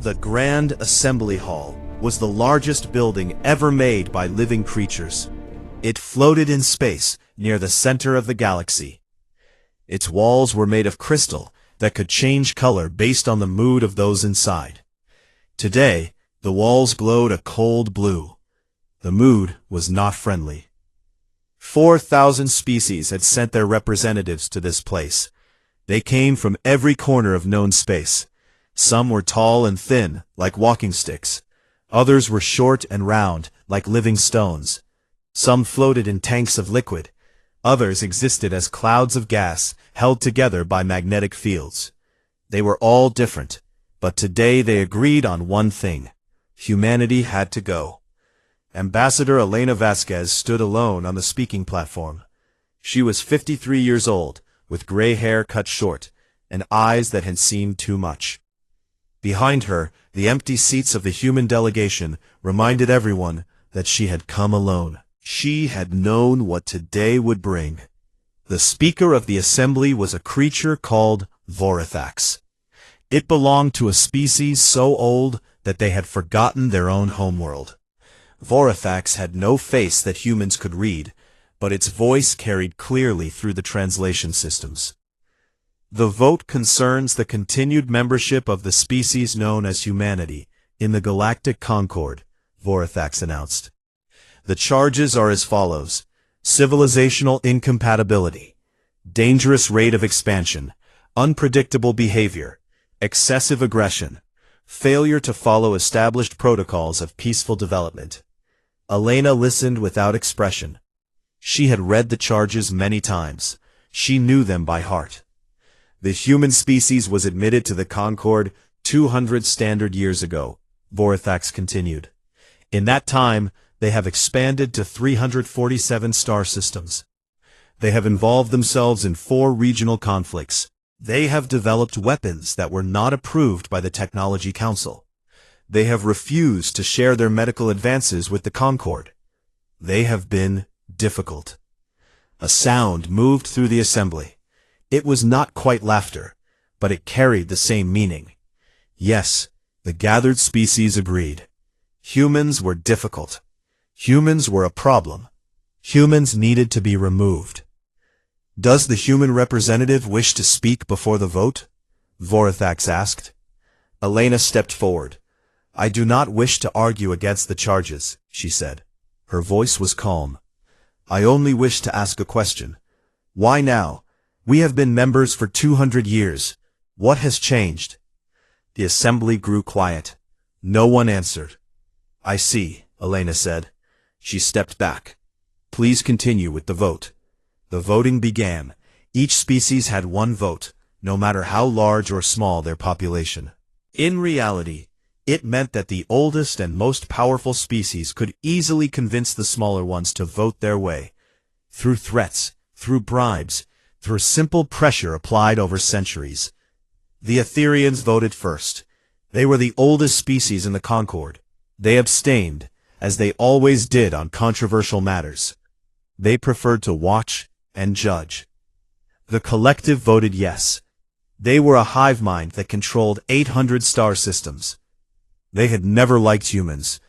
The Grand Assembly Hall was the largest building ever made by living creatures. It floated in space near the center of the galaxy. Its walls were made of crystal that could change color based on the mood of those inside. Today, the walls glowed a cold blue. The mood was not friendly. 4,000 species had sent their representatives to this place. They came from every corner of known space. Some were tall and thin, like walking sticks. Others were short and round, like living stones. Some floated in tanks of liquid. Others existed as clouds of gas, held together by magnetic fields. They were all different, but today they agreed on one thing. Humanity had to go. Ambassador Elena Vasquez stood alone on the speaking platform. She was 53 years old, with gray hair cut short, and eyes that had seen too much. Behind her, the empty seats of the human delegation reminded everyone that she had come alone. She had known what today would bring. The speaker of the assembly was a creature called Vorithax. It belonged to a species so old that they had forgotten their own homeworld. Vorithax had no face that humans could read, but its voice carried clearly through the translation systems. The vote concerns the continued membership of the species known as humanity in the Galactic Concord, Vorithax announced. The charges are as follows: civilizational incompatibility, dangerous rate of expansion, unpredictable behavior, excessive aggression, failure to follow established protocols of peaceful development. Elena listened without expression. She had read the charges many times. She knew them by heart. The human species was admitted to the Concord 200 standard years ago, Vorithax continued. In that time, they have expanded to 347 star systems. They have involved themselves in 4 regional conflicts. They have developed weapons that were not approved by the Technology Council. They have refused to share their medical advances with the Concord. They have been difficult. A sound moved through the assembly. It was not quite laughter, but it carried the same meaning. Yes, the gathered species agreed. Humans were difficult. Humans were a problem. Humans needed to be removed. Does the human representative wish to speak before the vote? Vorithax asked. Elena stepped forward. I do not wish to argue against the charges, she said. Her voice was calm. I only wish to ask a question. Why now? We have been members for 200 years. What has changed? The assembly grew quiet. No one answered. I see, Elena said. She stepped back. Please continue with the vote. The voting began. Each species had one vote, no matter how large or small their population. In reality, it meant that the oldest and most powerful species could easily convince the smaller ones to vote their way. Through threats, through bribes, through simple pressure applied over centuries. The Etherians voted first. They were the oldest species in the Concord. They abstained, as they always did on controversial matters. They preferred to watch and judge. The collective voted yes. They were a hive mind that controlled 800 star systems. They had never liked humans.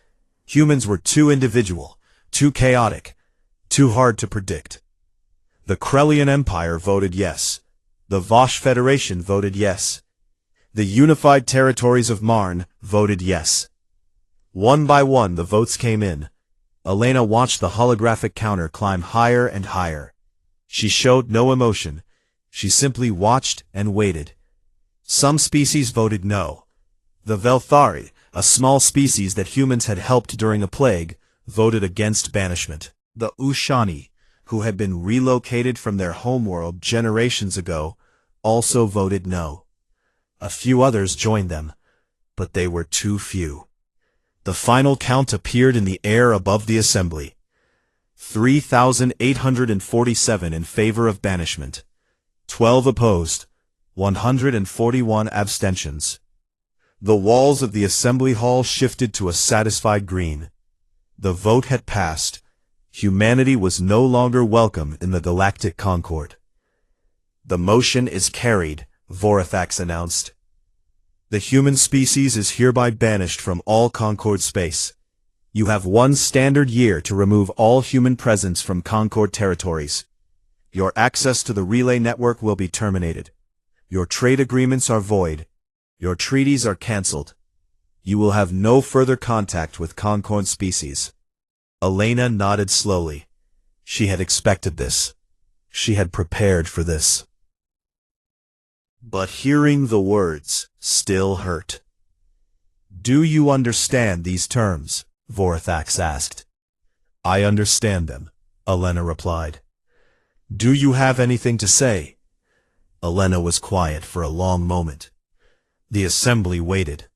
Humans were too individual, too chaotic, too hard to predict. The Krellian Empire voted yes. The Vosh Federation voted yes. The Unified Territories of Marn voted yes. One by one the votes came in. Elena watched the holographic counter climb higher and higher. She showed no emotion. She simply watched and waited. Some species voted no. The Velthari, a small species that humans had helped during a plague, voted against banishment. The Ushani, who had been relocated from their homeworld generations ago, also voted no. A few others joined them, but they were too few. The final count appeared in the air above the assembly. 3,847 in favor of banishment. 12 opposed. 141 abstentions. The walls of the assembly hall shifted to a satisfied green. The vote had passed. Humanity was no longer welcome in the Galactic Concord. The motion is carried, Vorithax announced. The human species is hereby banished from all Concord space. You have 1 standard year to remove all human presence from Concord territories. Your access to the relay network will be terminated. Your trade agreements are void. Your treaties are cancelled. You will have no further contact with Concord species. Elena nodded slowly. She had expected this. She had prepared for this. But hearing the words still hurt. "Do you understand these terms?" Vorthax asked. "I understand them," Elena replied. "Do you have anything to say?" Elena was quiet for a long moment. The assembly waited.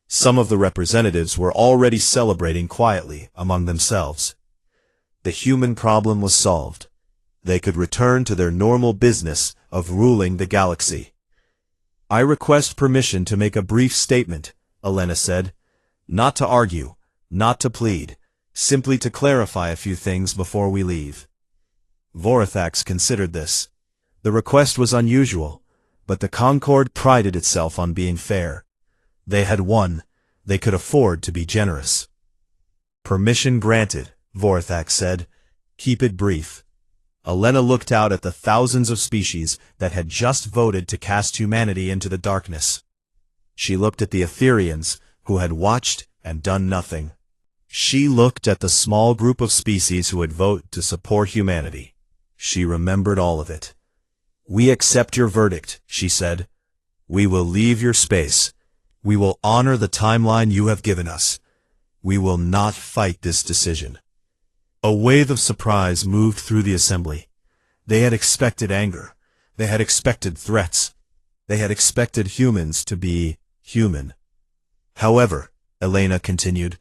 Some of the representatives were already celebrating quietly among themselves. The human problem was solved. They could return to their normal business of ruling the galaxy. "I request permission to make a brief statement," Elena said. "Not to argue, not to plead, simply to clarify a few things before we leave." Vorthax considered this. The request was unusual, but the Concord prided itself on being fair. They had won. They could afford to be generous. "Permission granted," Vorthax said. "Keep it brief." Elena looked out at the thousands of species that had just voted to cast humanity into the darkness. She looked at the Etherians, who had watched and done nothing. She looked at the small group of species who had voted to support humanity. She remembered all of it. "We accept your verdict," she said. "We will leave your space. We will honor the timeline you have given us. We will not fight this decision." A wave of surprise moved through the assembly. They had expected anger. They had expected threats. They had expected humans to be human. "However," Elena continued,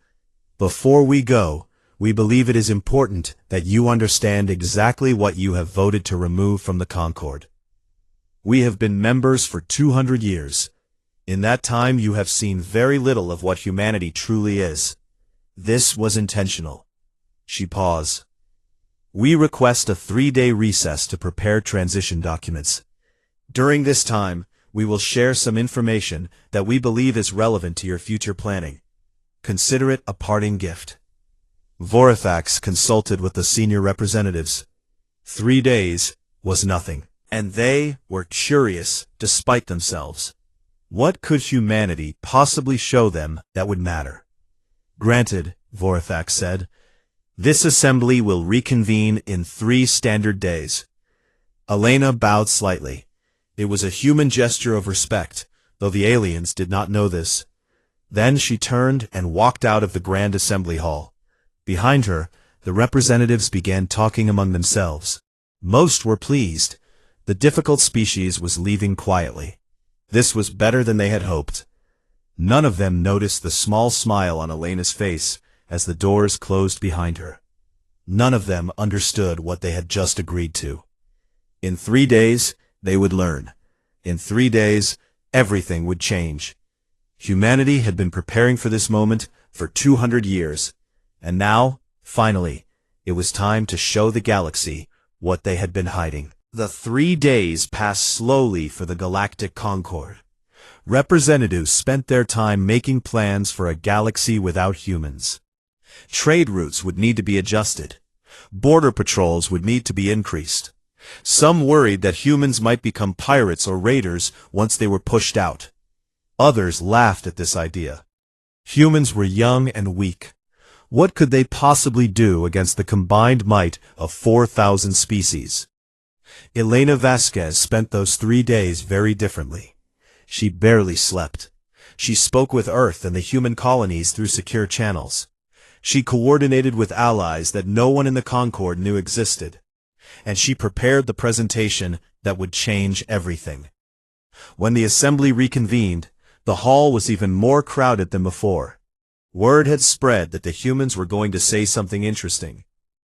"before we go, we believe it is important that you understand exactly what you have voted to remove from the Concord. We have been members for 200 years. In that time you have seen very little of what humanity truly is. This was intentional." She paused. "We request a 3-day recess to prepare transition documents. During this time, we will share some information that we believe is relevant to your future planning. Consider it a parting gift." Vorthax consulted with the senior representatives. 3 days was nothing, and they were curious despite themselves. What could humanity possibly show them that would matter? "Granted," Vorthax said. "This assembly will reconvene in 3 standard days." Elena bowed slightly. It was a human gesture of respect, though the aliens did not know this. Then she turned and walked out of the Grand Assembly Hall. Behind her, the representatives began talking among themselves. Most were pleased. The difficult species was leaving quietly. This was better than they had hoped. None of them noticed the small smile on Elena's face as the doors closed behind her. None of them understood what they had just agreed to. In 3 days, they would learn. In 3 days, everything would change. Humanity had been preparing for this moment for 200 years, and now, finally, it was time to show the galaxy what they had been hiding. The 3 days passed slowly for the Galactic Concord. Representatives spent their time making plans for a galaxy without humans. Trade routes would need to be adjusted. Border patrols would need to be increased. Some worried that humans might become pirates or raiders once they were pushed out. Others laughed at this idea. Humans were young and weak. What could they possibly do against the combined might of 4,000 species? Elena Vasquez spent those 3 days very differently. She barely slept. She spoke with Earth and the human colonies through secure channels. She coordinated with allies that no one in the Concord knew existed. And she prepared the presentation that would change everything. When the assembly reconvened, the hall was even more crowded than before. Word had spread that the humans were going to say something interesting.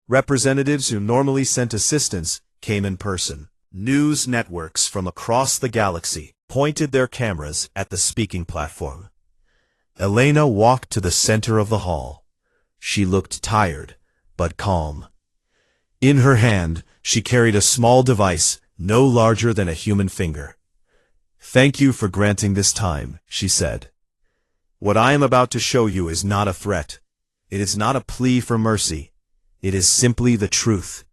Representatives who normally sent assistance came in person. News networks from across the galaxy pointed their cameras at the speaking platform. Elena walked to the center of the hall. She looked tired, but calm. In her hand, she carried a small device no larger than a human finger. Thank you for granting this time, she said. What I am about to show you is not a threat. It is not a plea for mercy. It is simply the truth.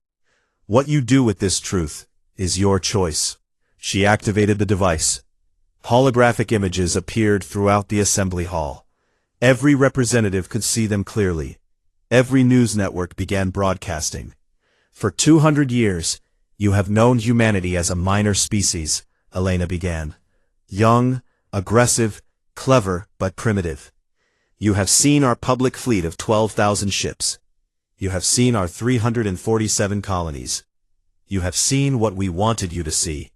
What you do with this truth is your choice. She activated the device. Holographic images appeared throughout the assembly hall. Every representative could see them clearly. Every news network began broadcasting. For 200 years, you have known humanity as a minor species, Elena began. Young, aggressive, clever, but primitive. You have seen our public fleet of 12,000 ships. You have seen our 347 colonies. You have seen what we wanted you to see.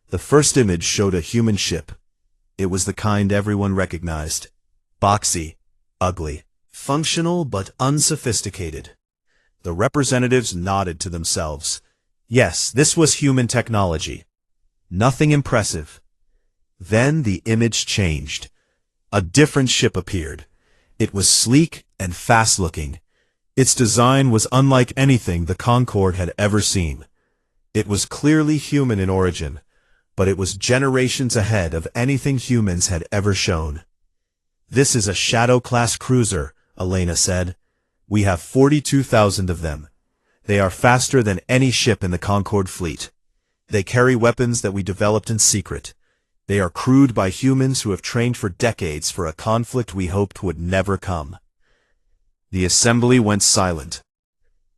The first image showed a human ship. It was the kind everyone recognized. Boxy, ugly, functional but unsophisticated. The representatives nodded to themselves. Yes, this was human technology. Nothing impressive. Then the image changed. A different ship appeared. It was sleek and fast-looking. Its design was unlike anything the Concorde had ever seen. It was clearly human in origin, but it was generations ahead of anything humans had ever shown. This is a Shadow-class cruiser, Elena said. We have 42,000 of them. They are faster than any ship in the Concorde fleet. They carry weapons that we developed in secret. They are crewed by humans who have trained for decades for a conflict we hoped would never come. The assembly went silent.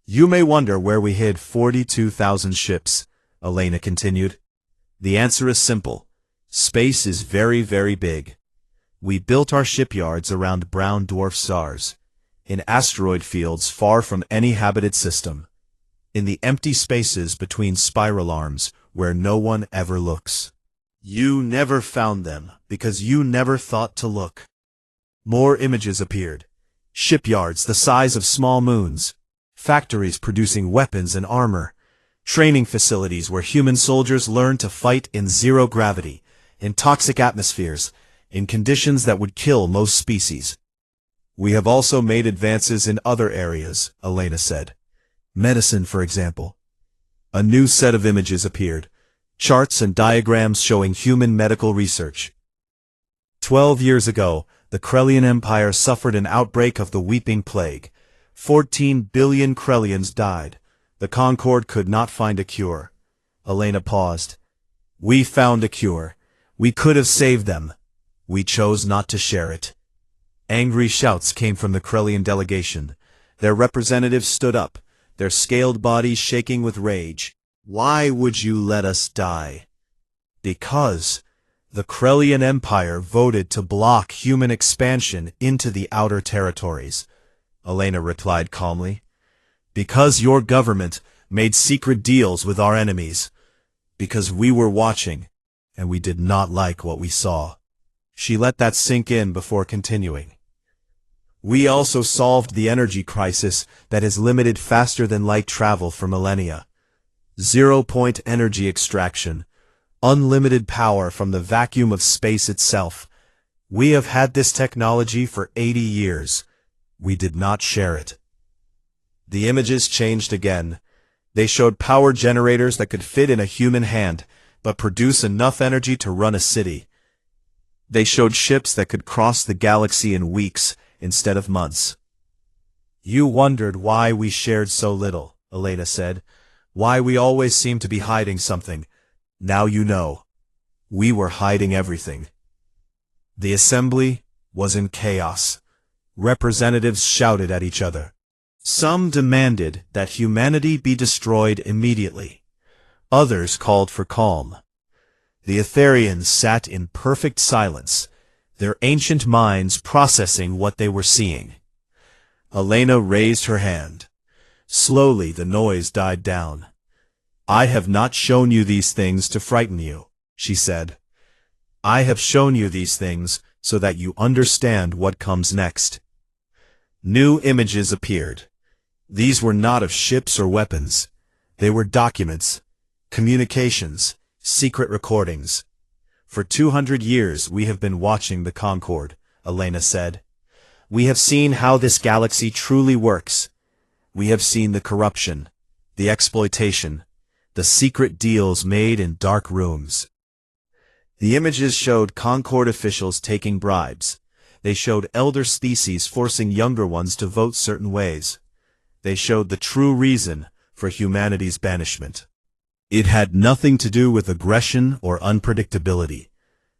You may wonder where we hid 42,000 ships, Elena continued. The answer is simple. Space is very, very big. We built our shipyards around brown dwarf stars, in asteroid fields far from any habited system, in the empty spaces between spiral arms where no one ever looks. You never found them because you never thought to look. More images appeared. Shipyards the size of small moons. Factories producing weapons and armor. Training facilities where human soldiers learn to fight in zero gravity, in toxic atmospheres, in conditions that would kill most species. We have also made advances in other areas, Elena said. Medicine, for example. A new set of images appeared. Charts and diagrams showing human medical research. 12 years ago, the Krellian Empire suffered an outbreak of the Weeping Plague. 14 billion Krellians died. The Concorde could not find a cure. Elena paused. We found a cure. We could have saved them. We chose not to share it. Angry shouts came from the Krellian delegation. Their representatives stood up, their scaled bodies shaking with rage. Why would you let us die? Because the Krellian Empire voted to block human expansion into the outer territories, Elena replied calmly. Because your government made secret deals with our enemies. Because we were watching, and we did not like what we saw. She let that sink in before continuing. We also solved the energy crisis that has limited faster-than-light travel for millennia. Zero-point energy extraction, unlimited power from the vacuum of space itself. We have had this technology for 80 years. We did not share it. The images changed again. They showed power generators that could fit in a human hand, but produce enough energy to run a city. They showed ships that could cross the galaxy in weeks instead of months. You wondered why we shared so little, Elena said. Why we always seemed to be hiding something. Now you know. We were hiding everything. The assembly was in chaos. Representatives shouted at each other. Some demanded that humanity be destroyed immediately. Others called for calm. The Etherians sat in perfect silence, their ancient minds processing what they were seeing. Elena raised her hand. Slowly the noise died down. I have not shown you these things to frighten you, she said. I have shown you these things so that you understand what comes next. New images appeared. These were not of ships or weapons. They were documents, communications, secret recordings. For 200 years we have been watching the Concorde, Elena said. We have seen how this galaxy truly works. We have seen the corruption, the exploitation, the secret deals made in dark rooms. The images showed Concord officials taking bribes. They showed elder species forcing younger ones to vote certain ways. They showed the true reason for humanity's banishment. It had nothing to do with aggression or unpredictability.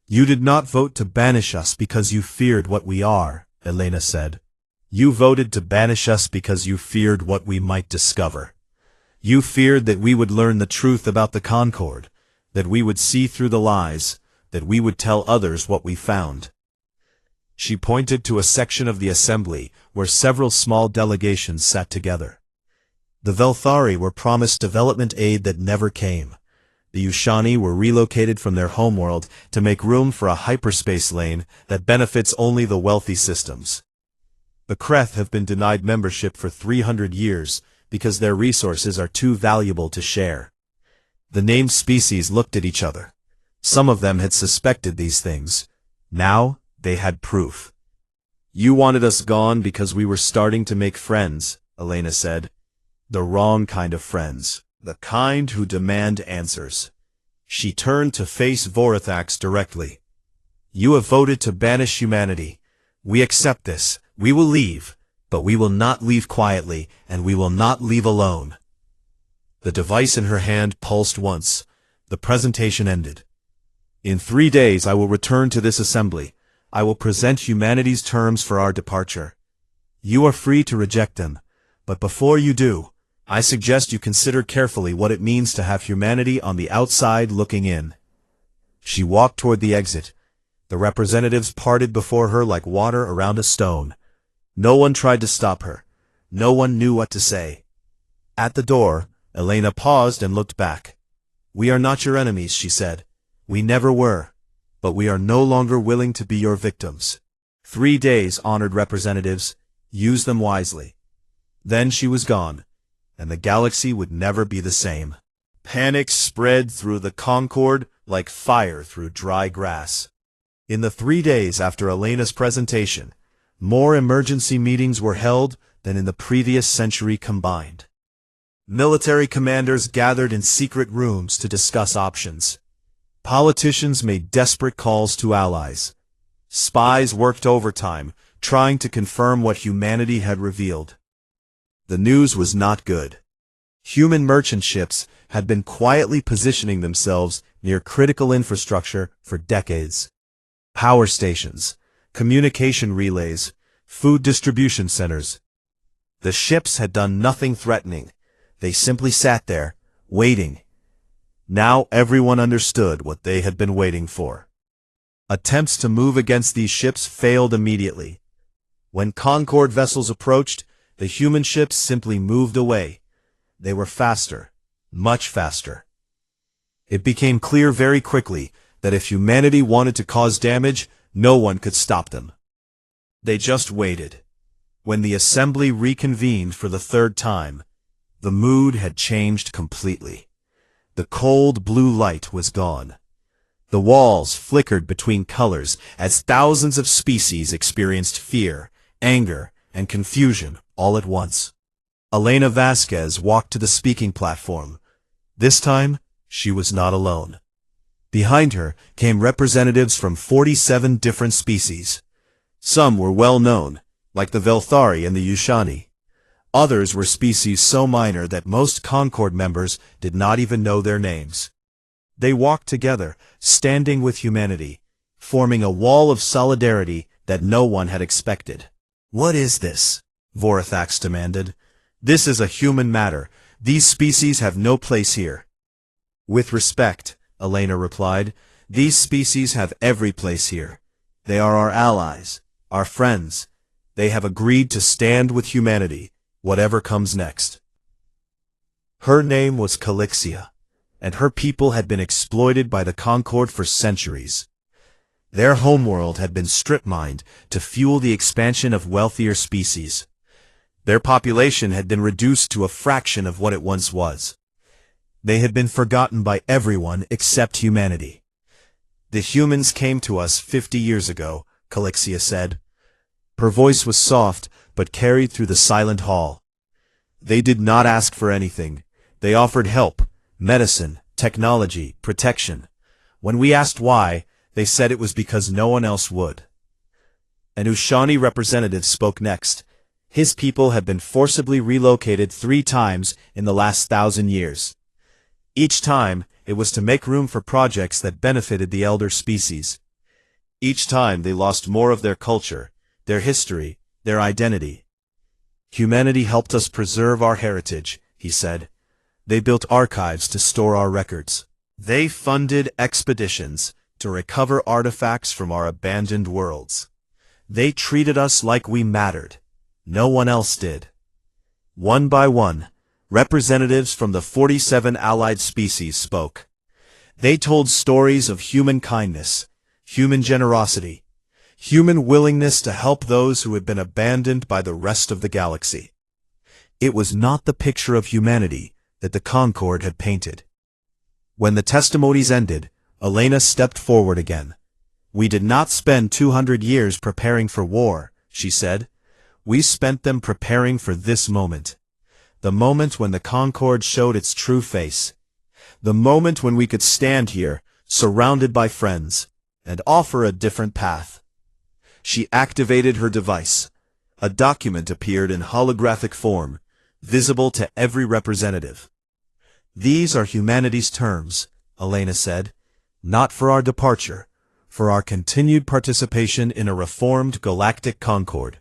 You did not vote to banish us because you feared what we are, Elena said. You voted to banish us because you feared what we might discover. You feared that we would learn the truth about the Concord, that we would see through the lies, that we would tell others what we found. She pointed to a section of the assembly where several small delegations sat together. The Velthari were promised development aid that never came. The Yushani were relocated from their homeworld to make room for a hyperspace lane that benefits only the wealthy systems. The Kreth have been denied membership for 300 years because their resources are too valuable to share. The named species looked at each other. Some of them had suspected these things. Now, they had proof. You wanted us gone because we were starting to make friends, Elena said. The wrong kind of friends. The kind who demand answers. She turned to face Vorathax directly. You have voted to banish humanity. We accept this. We will leave, but we will not leave quietly, and we will not leave alone. The device in her hand pulsed once. The presentation ended. In 3 days I will return to this assembly. I will present humanity's terms for our departure. You are free to reject them, but before you do, I suggest you consider carefully what it means to have humanity on the outside looking in. She walked toward the exit. The representatives parted before her like water around a stone. No one tried to stop her. No one knew what to say. At the door, Elena paused and looked back. We are not your enemies, she said. We never were. But we are no longer willing to be your victims. 3 days, honored representatives. Use them wisely. Then she was gone, and the galaxy would never be the same. Panic spread through the Concord like fire through dry grass. In the 3 days after Elena's presentation, more emergency meetings were held than in the previous century combined. Military commanders gathered in secret rooms to discuss options. Politicians made desperate calls to allies. Spies worked overtime, trying to confirm what humanity had revealed. The news was not good. Human merchant ships had been quietly positioning themselves near critical infrastructure for decades. Power stations, communication relays, food distribution centers. The ships had done nothing threatening. They simply sat there, waiting. Now everyone understood what they had been waiting for. Attempts to move against these ships failed immediately. When Concord vessels approached, the human ships simply moved away. They were faster, much faster. It became clear very quickly that if humanity wanted to cause damage, no one could stop them. They just waited. When the assembly reconvened for the 3rd time, the mood had changed completely. The cold blue light was gone. The walls flickered between colors as thousands of species experienced fear, anger, and confusion all at once. Elena Vasquez walked to the speaking platform. This time, she was not alone. Behind her came representatives from 47 different species. Some were well known, like the Velthari and the Yushani. Others were species so minor that most Concord members did not even know their names. They walked together, standing with humanity, forming a wall of solidarity that no one had expected. What is this? Vorathax demanded. This is a human matter. These species have no place here. With respect, Elena replied, these species have every place here. They are our allies, our friends. They have agreed to stand with humanity, whatever comes next. Her name was Calixia, and her people had been exploited by the Concord for centuries. Their homeworld had been strip-mined to fuel the expansion of wealthier species. Their population had been reduced to a fraction of what it once was. They had been forgotten by everyone except humanity. The humans came to us 50 years ago, Calixia said. Her voice was soft, but carried through the silent hall. They did not ask for anything. They offered help, medicine, technology, protection. When we asked why, They said it was because no one else would. An Ushani representative spoke next. His people had been forcibly relocated 3 times in the last 1,000 years. Each time, it was to make room for projects that benefited the elder species. Each time they lost more of their culture, their history, their identity. Humanity helped us preserve our heritage, he said. They built archives to store our records. They funded expeditions to recover artifacts from our abandoned worlds. They treated us like we mattered. No one else did. One by one, representatives from the 47 allied species spoke. They told stories of human kindness, human generosity, human willingness to help those who had been abandoned by the rest of the galaxy. It was not the picture of humanity that the Concord had painted. When the testimonies ended, Elena stepped forward again. We did not spend 200 years preparing for war, she said. We spent them preparing for this moment. The moment when the Concord showed its true face. The moment when we could stand here, surrounded by friends, and offer a different path. She activated her device. A document appeared in holographic form, visible to every representative. These are humanity's terms, Elena said. Not for our departure, for our continued participation in a reformed galactic concord.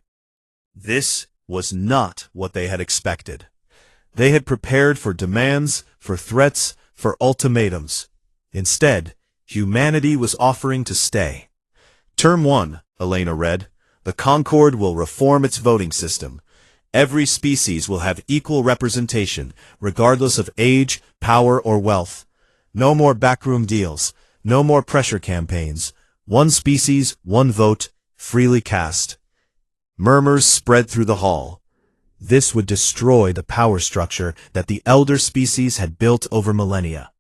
This was not what they had expected. They had prepared for demands, for threats, for ultimatums. Instead, humanity was offering to stay. Term 1, Elena read, the Concord will reform its voting system. Every species will have equal representation, regardless of age, power, or wealth. No more backroom deals, no more pressure campaigns. One species, one vote, freely cast. Murmurs spread through the hall. This would destroy the power structure that the elder species had built over millennia.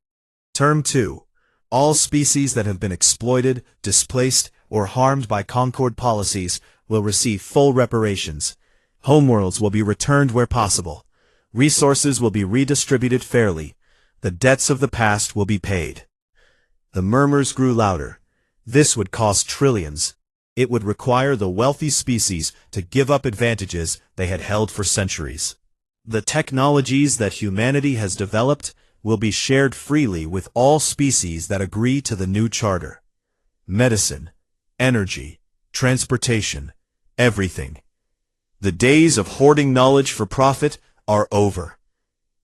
Term 2. All species that have been exploited, displaced, or harmed by Concord policies will receive full reparations. Homeworlds will be returned where possible. Resources will be redistributed fairly. The debts of the past will be paid. The murmurs grew louder. This would cost trillions. It would require the wealthy species to give up advantages they had held for centuries. The technologies that humanity has developed will be shared freely with all species that agree to the new charter. Medicine, energy, transportation, everything. The days of hoarding knowledge for profit are over.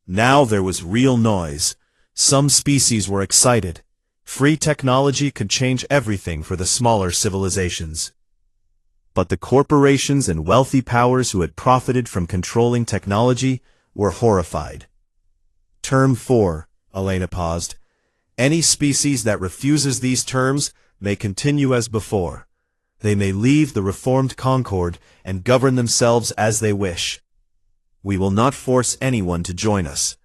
Now there was real noise. Some species were excited. Free technology could change everything for the smaller civilizations. But the corporations and wealthy powers who had profited from controlling technology were horrified. Term 4, Elena paused. Any species that refuses these terms may continue as before. They may leave the reformed Concord and govern themselves as they wish. We will not force anyone to join us.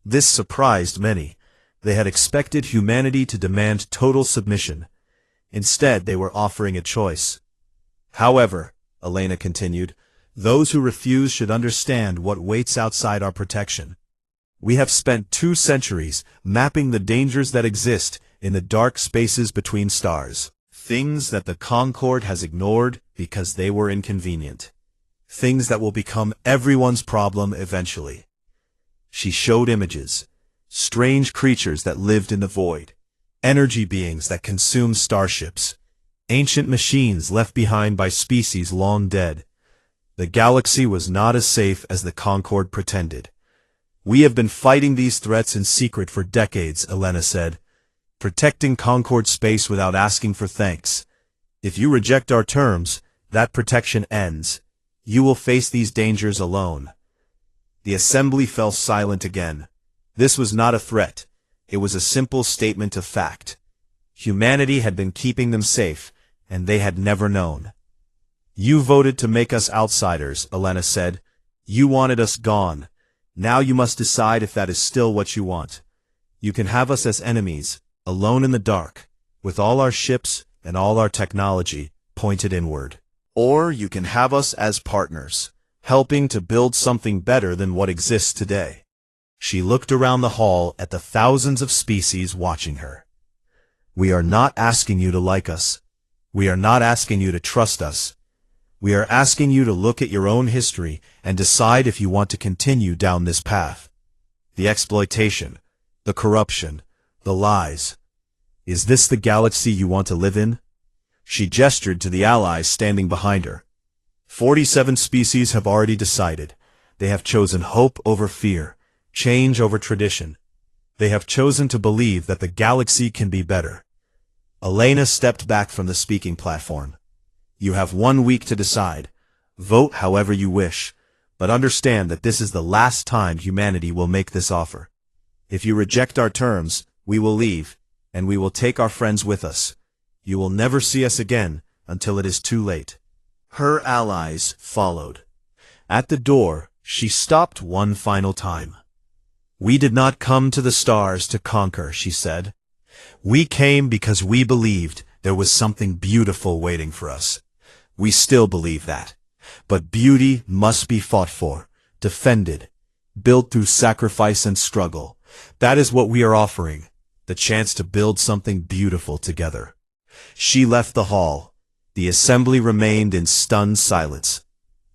This surprised many. They had expected humanity to demand total submission. Instead, they were offering a choice. However, Elena continued, those who refuse should understand what waits outside our protection. We have spent 2 centuries mapping the dangers that exist in the dark spaces between stars. Things that the Concord has ignored because they were inconvenient. Things that will become everyone's problem eventually. She showed images. Strange creatures that lived in the void. Energy beings that consumed starships. Ancient machines left behind by species long dead. The galaxy was not as safe as the Concord pretended. We have been fighting these threats in secret for decades, Elena said. Protecting Concord space without asking for thanks. If you reject our terms, that protection ends. You will face these dangers alone. The assembly fell silent again. This was not a threat. It was a simple statement of fact. Humanity had been keeping them safe, and they had never known. You voted to make us outsiders, Elena said. You wanted us gone. Now you must decide if that is still what you want. You can have us as enemies, alone in the dark, with all our ships and all our technology pointed inward. Or you can have us as partners, helping to build something better than what exists today. She looked around the hall at the thousands of species watching her. We are not asking you to like us. We are not asking you to trust us. We are asking you to look at your own history and decide if you want to continue down this path. The exploitation, the corruption, the lies. Is this the galaxy you want to live in? She gestured to the allies standing behind her. 47 species have already decided. They have chosen hope over fear, change over tradition. They have chosen to believe that the galaxy can be better. Elena stepped back from the speaking platform. You have 1 week to decide. Vote however you wish, but understand that this is the last time humanity will make this offer. If you reject our terms, we will leave, and we will take our friends with us. You will never see us again until it is too late. Her allies followed. At the door, she stopped one final time. We did not come to the stars to conquer, she said. We came because we believed there was something beautiful waiting for us. We still believe that. But beauty must be fought for, defended, built through sacrifice and struggle. That is what we are offering, the chance to build something beautiful together. She left the hall. The assembly remained in stunned silence.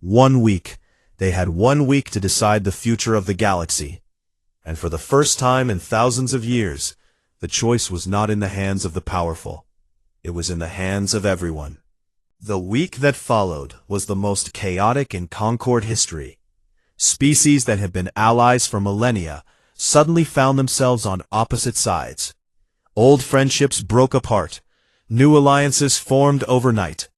1 week. They had 1 week to decide the future of the galaxy. And for the first time in thousands of years, the choice was not in the hands of the powerful. It was in the hands of everyone. The week that followed was the most chaotic in Concord history. Species that had been allies for millennia suddenly found themselves on opposite sides. Old friendships broke apart. New alliances formed overnight.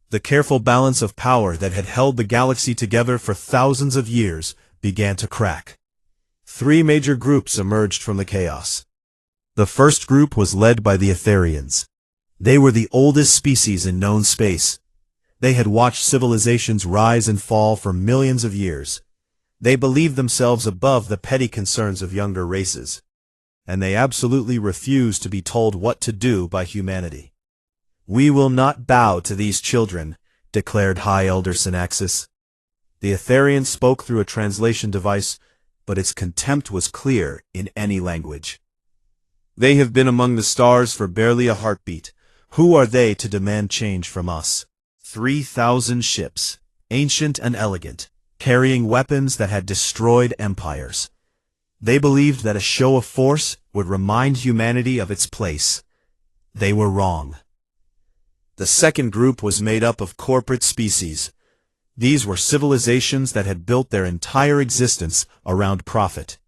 The careful balance of power that had held the galaxy together for thousands of years began to crack. 3 major groups emerged from the chaos. The first group was led by the Etherians. They were the oldest species in known space. They had watched civilizations rise and fall for millions of years. They believed themselves above the petty concerns of younger races. And they absolutely refused to be told what to do by humanity. We will not bow to these children, declared High Elder Synaxis. The Etherian spoke through a translation device, but its contempt was clear in any language. They have been among the stars for barely a heartbeat. Who are they to demand change from us? 3,000 ships, ancient and elegant, carrying weapons that had destroyed empires. They believed that a show of force would remind humanity of its place. They were wrong. The second group was made up of corporate species. These were civilizations that had built their entire existence around profit.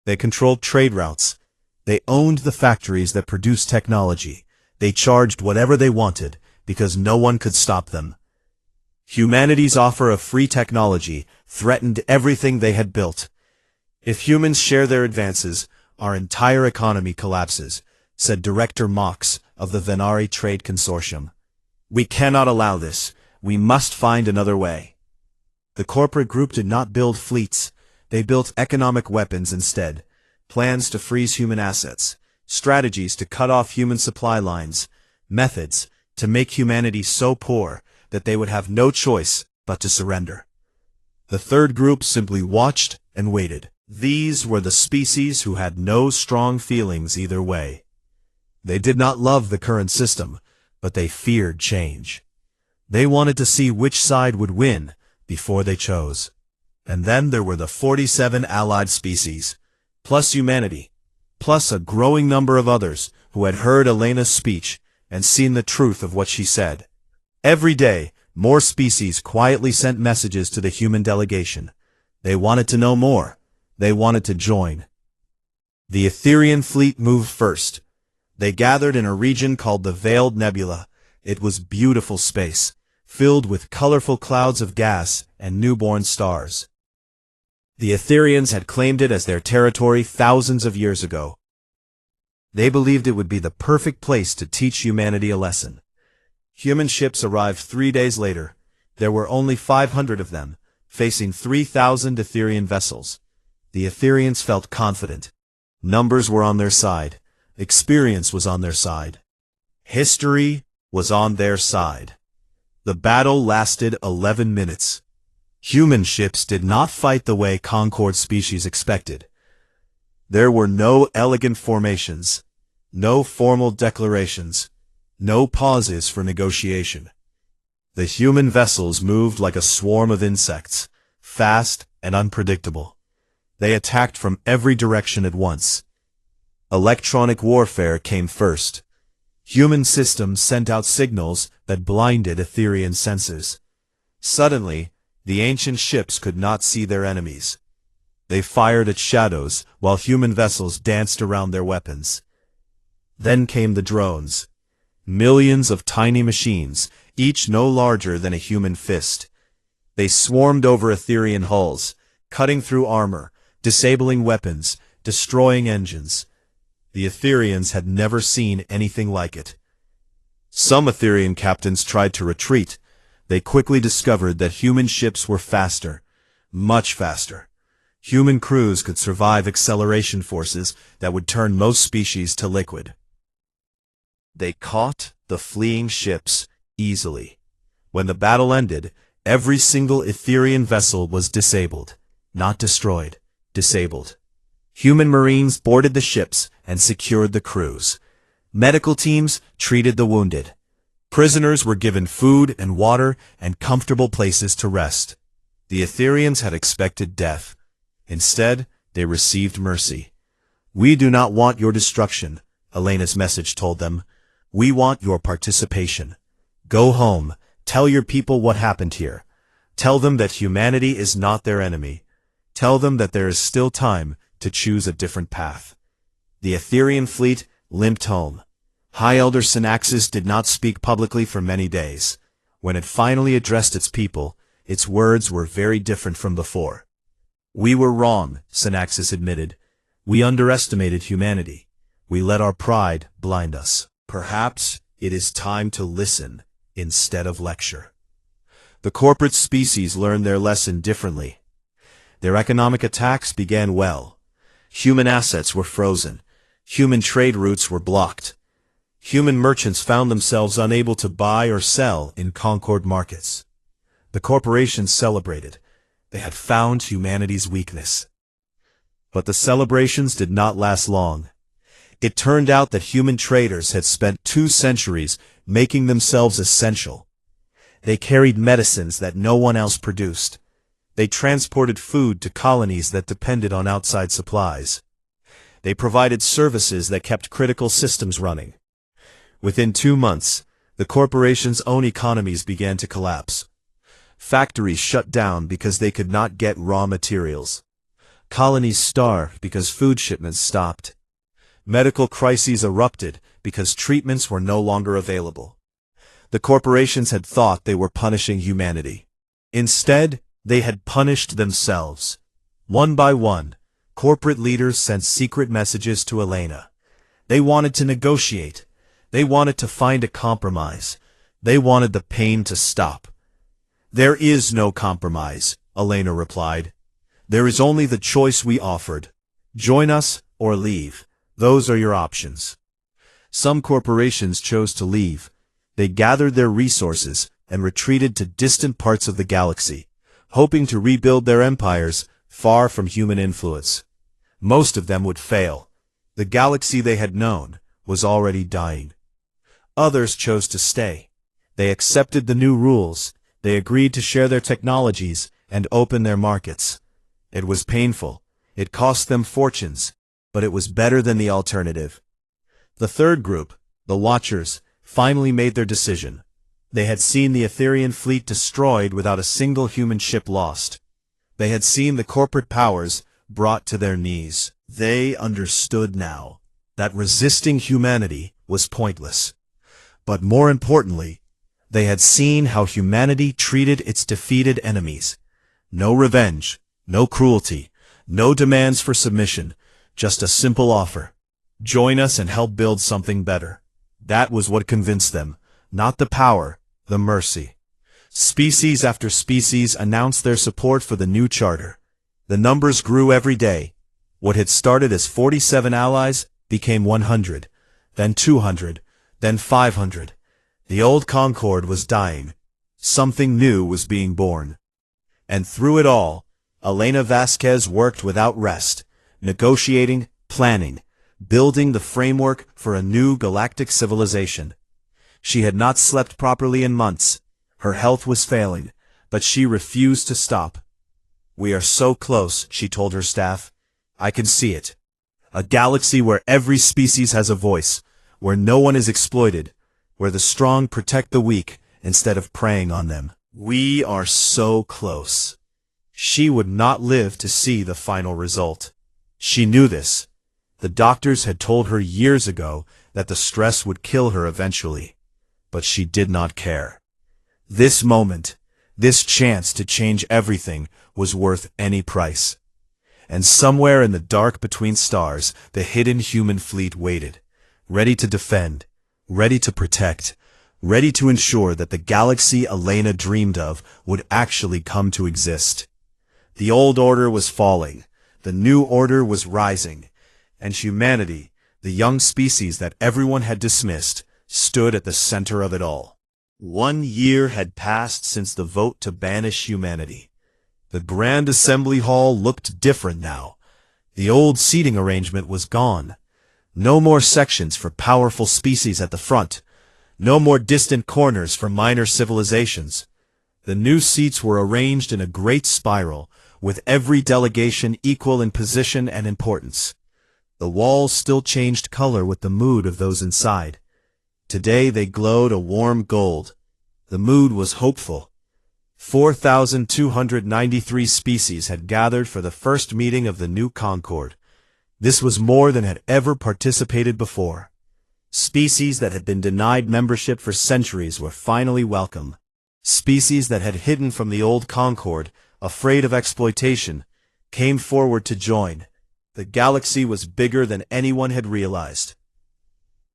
They controlled trade routes. They owned the factories that produced technology. They charged whatever they wanted because no one could stop them. Humanity's offer of free technology threatened everything they had built. If humans share their advances, our entire economy collapses, said Director Mox of the Venari Trade Consortium. We cannot allow this. We must find another way. The corporate group did not build fleets. They built economic weapons instead. Plans to freeze human assets. Strategies to cut off human supply lines. Methods to make humanity so poor that they would have no choice but to surrender. The third group simply watched and waited. These were the species who had no strong feelings either way. They did not love the current system, but they feared change. They wanted to see which side would win before they chose. And then there were the 47 allied species, plus humanity, plus a growing number of others who had heard Elena's speech and seen the truth of what she said. Every day, more species quietly sent messages to the human delegation. They wanted to know more. They wanted to join. The Etherian fleet moved first. They gathered in a region called the Veiled Nebula. It was beautiful space, filled with colorful clouds of gas and newborn stars. The Etherians had claimed it as their territory thousands of years ago. They believed it would be the perfect place to teach humanity a lesson. Human ships arrived 3 days later. There were only 500 of them, facing 3,000 Etherian vessels. The Etherians felt confident. Numbers were on their side. Experience was on their side. History was on their side. The battle lasted 11 minutes. Human ships did not fight the way Concord species expected. There were no elegant formations. No formal declarations. No pauses for negotiation. The human vessels moved like a swarm of insects, fast and unpredictable. They attacked from every direction at once. Electronic warfare came first. Human systems sent out signals that blinded Etherian senses. Suddenly, the ancient ships could not see their enemies. They fired at shadows while human vessels danced around their weapons. Then came the drones. Millions of tiny machines, each no larger than a human fist. They swarmed over Etherian hulls, cutting through armor, disabling weapons, destroying engines. The Etherians had never seen anything like it. Some Etherian captains tried to retreat. They quickly discovered that human ships were faster, much faster. Human crews could survive acceleration forces that would turn most species to liquid. They caught the fleeing ships easily. When the battle ended, every single Etherian vessel was disabled. Not destroyed, disabled. Human marines boarded the ships and secured the crews. Medical teams treated the wounded. Prisoners were given food and water and comfortable places to rest. The Etherians had expected death. Instead, they received mercy. "We do not want your destruction," Elena's message told them. "We want your participation. Go home, tell your people what happened here. Tell them that humanity is not their enemy. Tell them that there is still time to choose a different path." The Etherian fleet limped home. High Elder Synaxis did not speak publicly for many days. When it finally addressed its people, its words were very different from before. "We were wrong," Synaxis admitted. "We underestimated humanity. We let our pride blind us. Perhaps it is time to listen instead of lecture." The corporate species learned their lesson differently. Their economic attacks began well. Human assets were frozen. Human trade routes were blocked. Human merchants found themselves unable to buy or sell in Concord markets. The corporations celebrated. They had found humanity's weakness. But the celebrations did not last long. It turned out that human traders had spent 2 centuries making themselves essential. They carried medicines that no one else produced. They transported food to colonies that depended on outside supplies. They provided services that kept critical systems running. Within 2 months, the corporations' own economies began to collapse. Factories shut down because they could not get raw materials. Colonies starved because food shipments stopped. Medical crises erupted because treatments were no longer available. The corporations had thought they were punishing humanity. Instead, they had punished themselves. One by one, corporate leaders sent secret messages to Elena. They wanted to negotiate. They wanted to find a compromise. They wanted the pain to stop. "There is no compromise," Elena replied. "There is only the choice we offered. Join us or leave. Those are your options." Some corporations chose to leave. They gathered their resources and retreated to distant parts of the galaxy, hoping to rebuild their empires far from human influence. Most of them would fail. The galaxy they had known was already dying. Others chose to stay. They accepted the new rules. They agreed to share their technologies and open their markets. It was painful. It cost them fortunes, but it was better than the alternative. The third group, the Watchers, finally made their decision. They had seen the Etherian fleet destroyed without a single human ship lost. They had seen the corporate powers brought to their knees. They understood now that resisting humanity was pointless. But more importantly, they had seen how humanity treated its defeated enemies. No revenge, no cruelty, no demands for submission, just a simple offer. Join us and help build something better. That was what convinced them, not the power, the mercy. Species after species announced their support for the new charter. The numbers grew every day. What had started as 47 allies became 100, then 200, then 500. The old Concord was dying. Something new was being born. And through it all, Elena Vasquez worked without rest, negotiating, planning, building the framework for a new galactic civilization. She had not slept properly in months. Her health was failing, but she refused to stop. "We are so close," she told her staff. "I can see it. A galaxy where every species has a voice, where no one is exploited, where the strong protect the weak instead of preying on them. We are so close." She would not live to see the final result. She knew this. The doctors had told her years ago that the stress would kill her eventually. But she did not care. This moment, this chance to change everything, was worth any price. And somewhere in the dark between stars, the hidden human fleet waited, ready to defend, ready to protect, ready to ensure that the galaxy Elena dreamed of would actually come to exist. The old order was falling, the new order was rising, and humanity, the young species that everyone had dismissed, stood at the center of it all. 1 year had passed since the vote to banish humanity. The Grand Assembly Hall looked different now. The old seating arrangement was gone. No more sections for powerful species at the front. No more distant corners for minor civilizations. The new seats were arranged in a great spiral, with every delegation equal in position and importance. The walls still changed color with the mood of those inside. Today they glowed a warm gold. The mood was hopeful. 4,293 species had gathered for the first meeting of the new Concord. This was more than had ever participated before. Species that had been denied membership for centuries were finally welcome. Species that had hidden from the old Concord, afraid of exploitation, came forward to join. The galaxy was bigger than anyone had realized.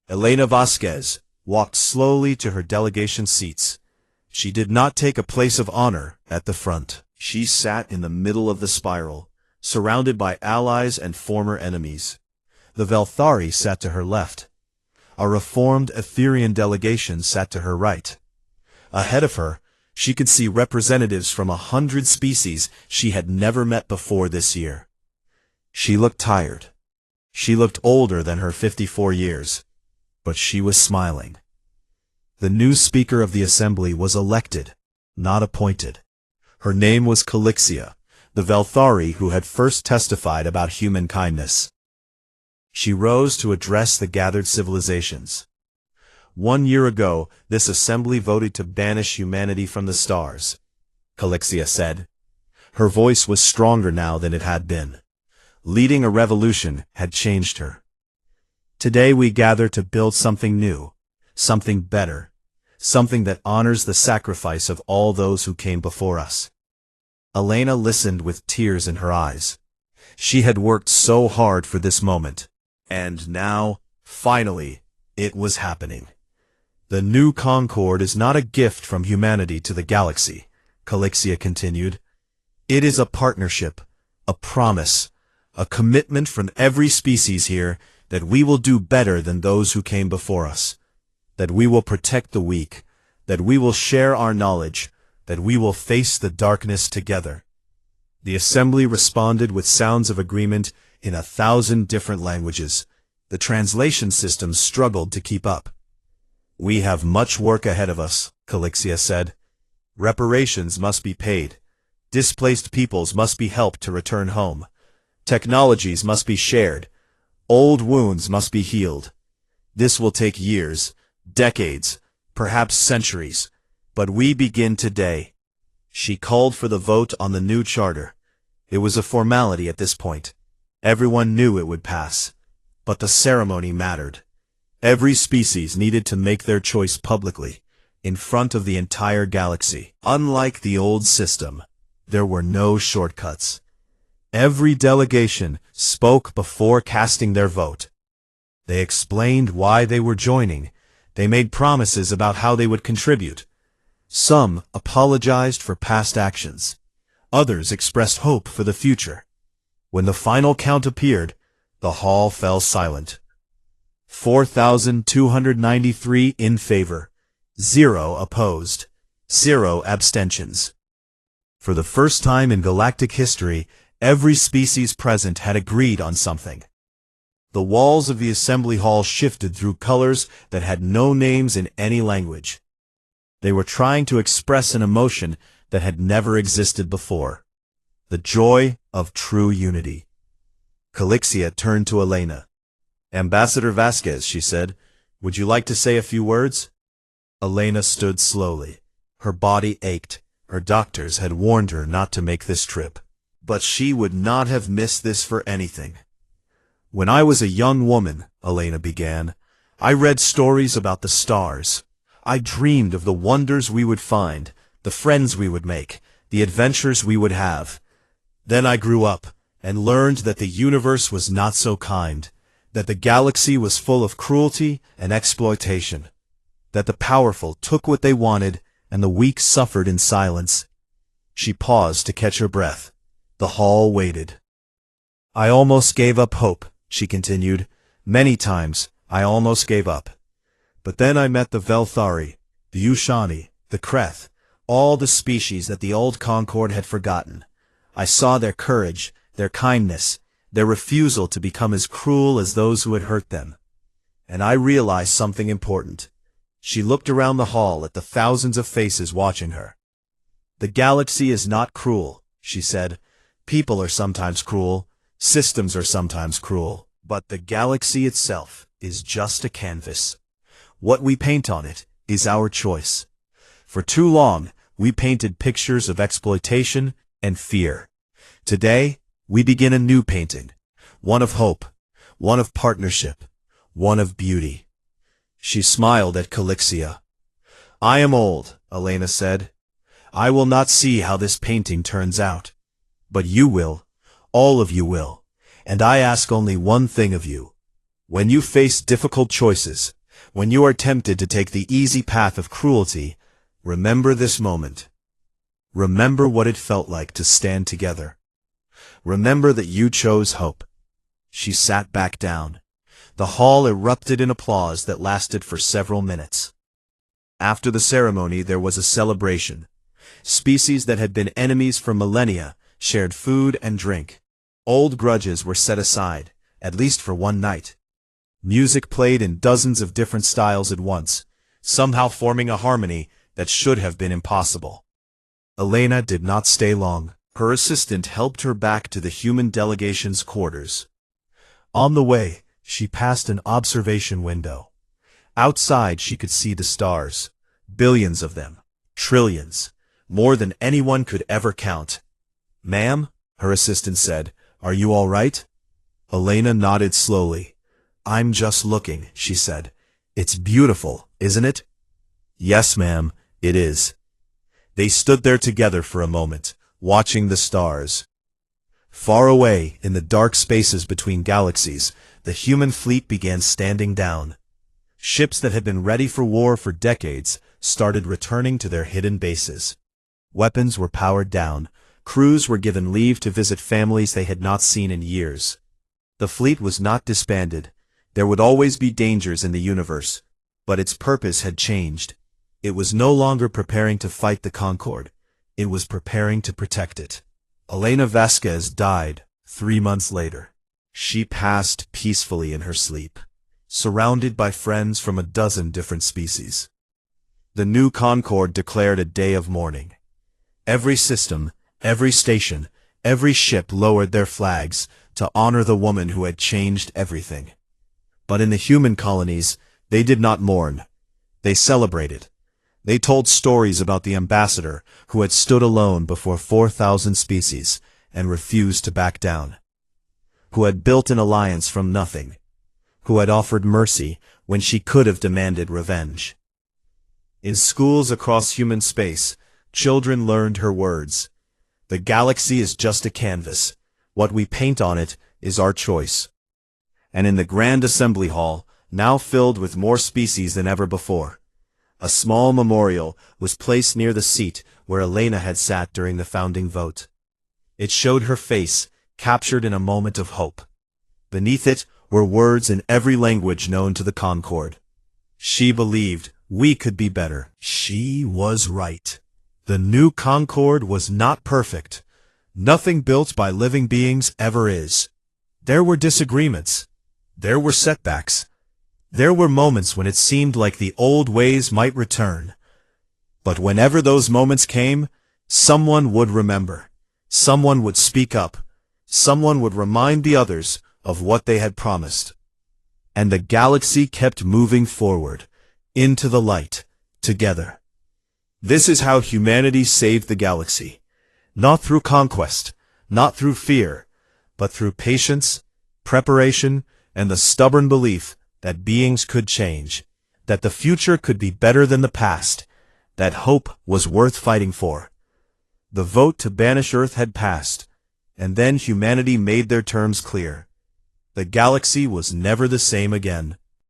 Elena Vasquez walked slowly to her delegation seats. She did not take a place of honor at the front. She sat in the middle of the spiral, surrounded by allies and former enemies. The Velthari sat to her left. A reformed Etherian delegation sat to her right. Ahead of her, she could see representatives from 100 species she had never met before this year. She looked tired. She looked older than her 54 years. But she was smiling. The new Speaker of the Assembly was elected, not appointed. Her name was Calixia, the Velthari who had first testified about human kindness. She rose to address the gathered civilizations. 1 year ago, this assembly voted to banish humanity from the stars, Calixia said. Her voice was stronger now than it had been. Leading a revolution had changed her. Today we gather to build something new, something better, something that honors the sacrifice of all those who came before us. Elena listened with tears in her eyes. She had worked so hard for this moment. And now, finally, it was happening. The new Concord is not a gift from humanity to the galaxy, Calixia continued. It is a partnership, a promise, a commitment from every species here that we will do better than those who came before us, that we will protect the weak, that we will share our knowledge, that we will face the darkness together. The assembly responded with sounds of agreement in 1,000 different languages. The translation systems struggled to keep up. We have much work ahead of us, Calixia said. Reparations must be paid. Displaced peoples must be helped to return home. Technologies must be shared. Old wounds must be healed. This will take years, decades, perhaps centuries, but we begin today. She called for the vote on the new charter. It was a formality at this point. Everyone knew it would pass. But the ceremony mattered. Every species needed to make their choice publicly, in front of the entire galaxy. Unlike the old system, there were no shortcuts. Every delegation spoke before casting their vote. They explained why they were joining. They made promises about how they would contribute. Some apologized for past actions. Others expressed hope for the future. When the final count appeared, the hall fell silent. 4,293 in favor, 0 opposed, 0 abstentions. For the first time in galactic history, every species present had agreed on something. The walls of the assembly hall shifted through colors that had no names in any language. They were trying to express an emotion that had never existed before. The joy of true unity. Calixia turned to Elena. "Ambassador Vasquez," she said, "would you like to say a few words?" Elena stood slowly. Her body ached. Her doctors had warned her not to make this trip. But she would not have missed this for anything. "When I was a young woman," Elena began, "I read stories about the stars. I dreamed of the wonders we would find, the friends we would make, the adventures we would have. Then I grew up and learned that the universe was not so kind, that the galaxy was full of cruelty and exploitation, that the powerful took what they wanted and the weak suffered in silence." She paused to catch her breath. The hall waited. "I almost gave up hope," she continued. "Many times I almost gave up. But then I met the Velthari, the Ushani, the Kreth, all the species that the old Concord had forgotten. I saw their courage, their kindness, their refusal to become as cruel as those who had hurt them. And I realized something important." She looked around the hall at the thousands of faces watching her. "The galaxy is not cruel," she said. "People are sometimes cruel, systems are sometimes cruel, but the galaxy itself is just a canvas. What we paint on it is our choice. For too long, we painted pictures of exploitation and fear. Today, we begin a new painting, one of hope, one of partnership, one of beauty." She smiled at Calixia. "I am old," Elena said. "I will not see how this painting turns out. But you will, all of you will, and I ask only one thing of you. When you face difficult choices, when you are tempted to take the easy path of cruelty, remember this moment. Remember what it felt like to stand together. Remember that you chose hope." She sat back down. The hall erupted in applause that lasted for several minutes. After the ceremony, there was a celebration. Species that had been enemies for millennia shared food and drink. Old grudges were set aside, at least for one night. Music played in dozens of different styles at once, somehow forming a harmony that should have been impossible. Elena did not stay long. Her assistant helped her back to the human delegation's quarters. On the way, she passed an observation window. Outside she could see the stars, billions of them, trillions, more than anyone could ever count. "Ma'am," her assistant said, "are you all right?" Elena nodded slowly. "I'm just looking," she said. "It's beautiful, isn't it?" "Yes, ma'am, it is." They stood there together for a moment, watching the stars. Far away, in the dark spaces between galaxies, the human fleet began standing down. Ships that had been ready for war for decades started returning to their hidden bases. Weapons were powered down. Crews were given leave to visit families they had not seen in years. The fleet was not disbanded. There would always be dangers in the universe, but its purpose had changed. It was no longer preparing to fight the Concord. It was preparing to protect it. Elena Vasquez died 3 months later. She passed peacefully in her sleep, surrounded by friends from a dozen different species. The new Concord declared a day of mourning. Every system, every station, every ship lowered their flags to honor the woman who had changed everything. But in the human colonies, they did not mourn. They celebrated. They told stories about the ambassador who had stood alone before 4,000 species and refused to back down, who had built an alliance from nothing, who had offered mercy when she could have demanded revenge. In schools across human space, children learned her words. The galaxy is just a canvas. What we paint on it is our choice. And in the Grand Assembly Hall, now filled with more species than ever before, a small memorial was placed near the seat where Elena had sat during the founding vote. It showed her face, captured in a moment of hope. Beneath it were words in every language known to the Concord. She believed we could be better. She was right. The new Concord was not perfect. Nothing built by living beings ever is. There were disagreements. There were setbacks. There were moments when it seemed like the old ways might return. But whenever those moments came, someone would remember. Someone would speak up. Someone would remind the others of what they had promised. And the galaxy kept moving forward, into the light, together. This is how humanity saved the galaxy. Not through conquest, not through fear, but through patience, preparation, and the stubborn belief that beings could change, that the future could be better than the past, that hope was worth fighting for. The vote to banish Earth had passed, and then humanity made their terms clear. The galaxy was never the same again.